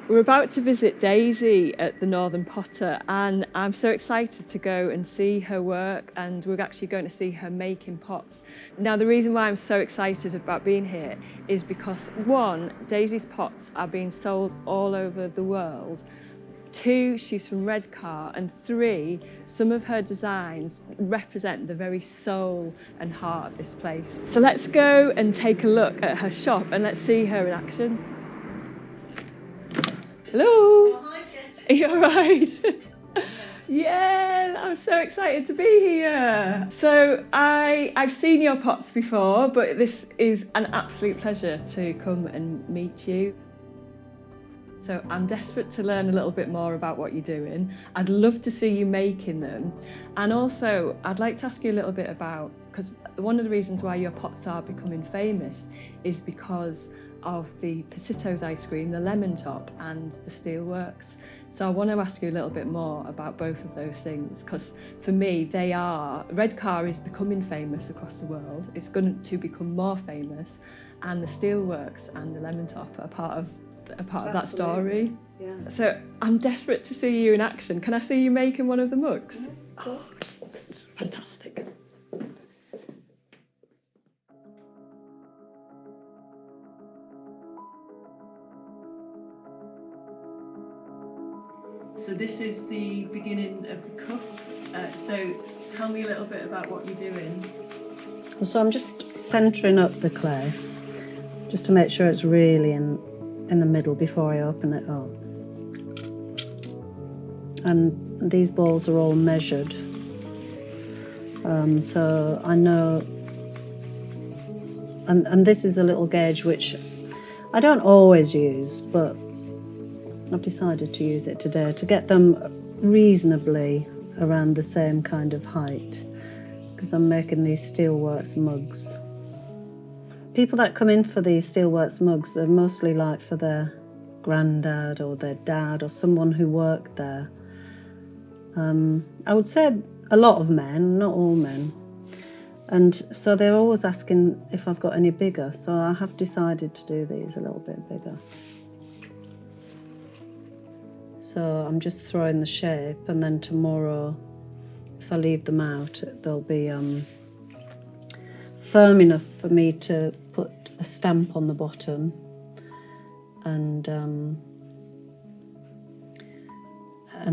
We're about to visit Daisy at the Northern Potter, and I'm so excited to go and see her work, and we're actually going to see her making pots. Now, the reason why I'm so excited about being here is because, one, Daisy's pots are being sold all over the world. Two, she's from Redcar, and three, some of her designs represent the very soul and heart of this place. So let's go and take a look at her shop and let's see her in action. Hello. Oh, hi, Jess. Are you all right? Yeah, I'm so excited to be here. So I've seen your pots before, but this is an absolute pleasure to come and meet you. So I'm desperate to learn a little bit more about what you're doing. I'd love to see you making them. And also, I'd like to ask you a little bit about, because one of the reasons why your pots are becoming famous is because of the Potatoes ice cream, the lemon top, and the steelworks. So I want to ask you a little bit more about both of those things, because for me, Redcar is becoming famous across the world. It's going to become more famous, and the steelworks and the lemon top are part of that story. Yeah. So I'm desperate to see you in action. Can I see you making one of the mugs? Yeah, cool. Oh, it's fantastic. So this is the beginning of the cup. So tell me a little bit about what you're doing. So I'm just centering up the clay, just to make sure it's really in the middle before I open it up. And these balls are all measured, so I know. And this is a little gauge which I don't always use, but I've decided to use it today to get them reasonably around the same kind of height, because I'm making these steelworks mugs. People that come in for these steelworks mugs, they're mostly like for their granddad or their dad or someone who worked there. I would say a lot of men, not all men. And so they're always asking if I've got any bigger, so I have decided to do these a little bit bigger. So I'm just throwing the shape, and then tomorrow, if I leave them out, they'll be firm enough for me to put a stamp on the bottom, and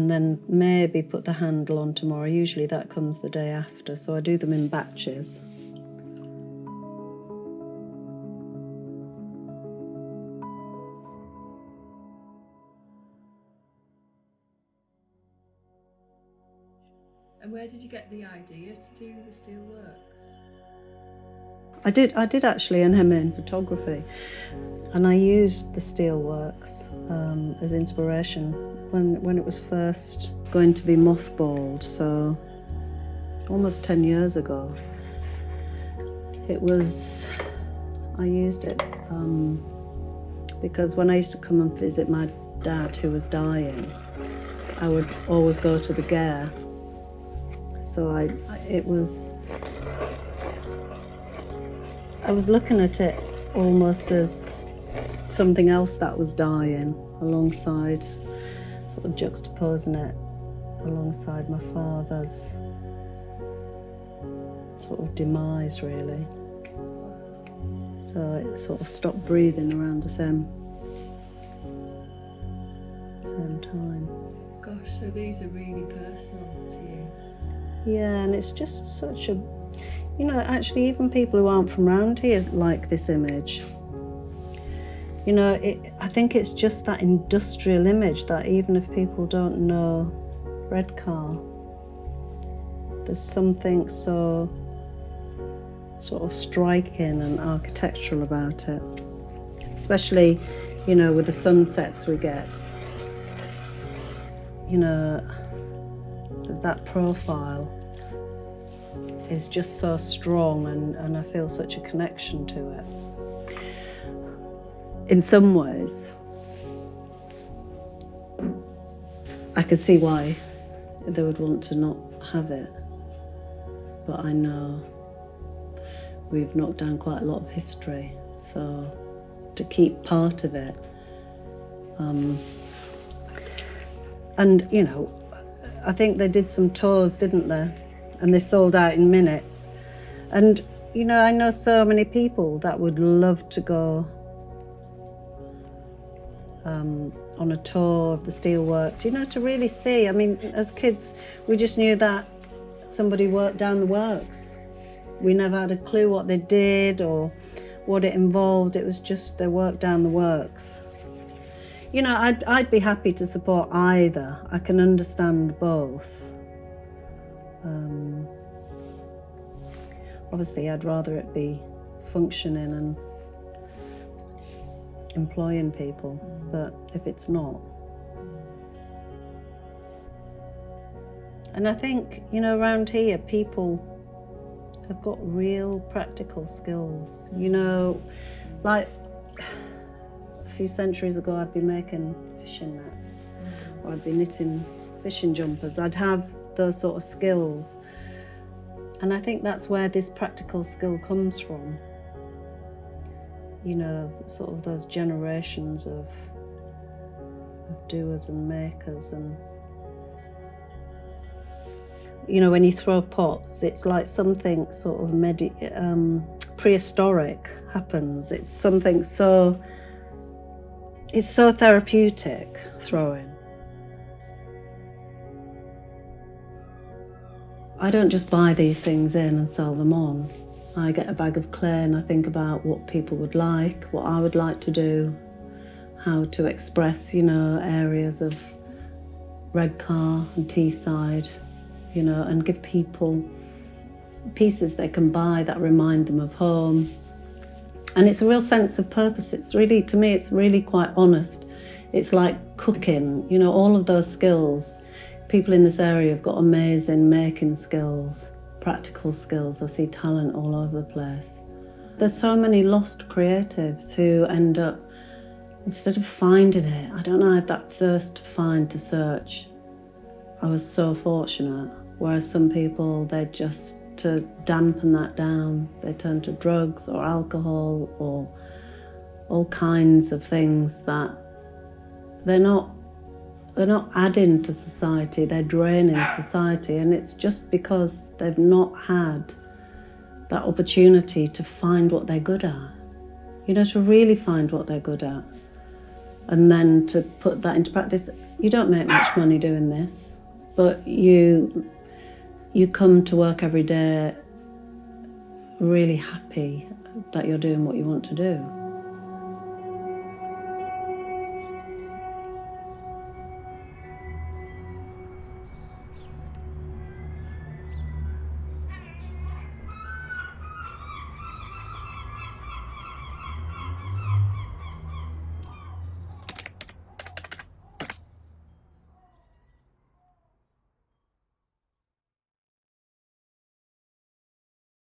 then maybe put the handle on tomorrow. Usually that comes the day after, so I do them in batches. And where did you get the idea to do the steelwork? I did actually in Hemming photography, and I used the steelworks as inspiration when it was first going to be mothballed, so almost 10 years ago. I used it because when I used to come and visit my dad who was dying, I would always go to the Gare. So I was looking at it almost as something else that was dying alongside, sort of juxtaposing it alongside my father's sort of demise, really. So it sort of stopped breathing around the same time. Gosh, so these are really personal to you. Yeah, and it's just such a, actually even people who aren't from around here like this image. I think it's just that industrial image that even if people don't know Redcar, there's something so sort of striking and architectural about it. Especially, with the sunsets we get. That profile is just so strong, and I feel such a connection to it. In some ways, I could see why they would want to not have it, but I know we've knocked down quite a lot of history, so to keep part of it And, you know, I think they did some tours, didn't they? And they sold out in minutes. And, you know, I know so many people that would love to go on a tour of the steelworks, you know, to really see. I mean, as kids, we just knew that somebody worked down the works. We never had a clue what they did or what it involved. It was just they worked down the works. You know, I'd be happy to support either. I can understand both. Obviously, I'd rather it be functioning and employing people, but if it's not. And I think, you know, around here, people have got real practical skills. You know, like a few centuries ago, I'd be making fishing nets, or I'd be knitting fishing jumpers. I'd have those sort of skills. And I think that's where this practical skill comes from. You know, sort of those generations of doers and makers. And you know, when you throw pots, it's like something sort of prehistoric happens. It's something it's so therapeutic, throwing. I don't just buy these things in and sell them on. I get a bag of clay and I think about what people would like, what I would like to do, how to express, you know, areas of Redcar and Teesside, you know, and give people pieces they can buy that remind them of home. And it's a real sense of purpose. It's really, to me, it's really quite honest. It's like cooking, you know, all of those skills. People in this area have got amazing making skills, practical skills. I see talent all over the place. There's so many lost creatives who end up, instead of finding it, I don't know, I had that thirst to find, to search. I was so fortunate. Whereas some people, they just, to dampen that down, they turn to drugs or alcohol or all kinds of things that they're not adding to society, they're draining society. And it's just because they've not had that opportunity to find what they're good at, you know, to really find what they're good at, and then to put that into practice. You don't make much money doing this, but you come to work every day really happy that you're doing what you want to do.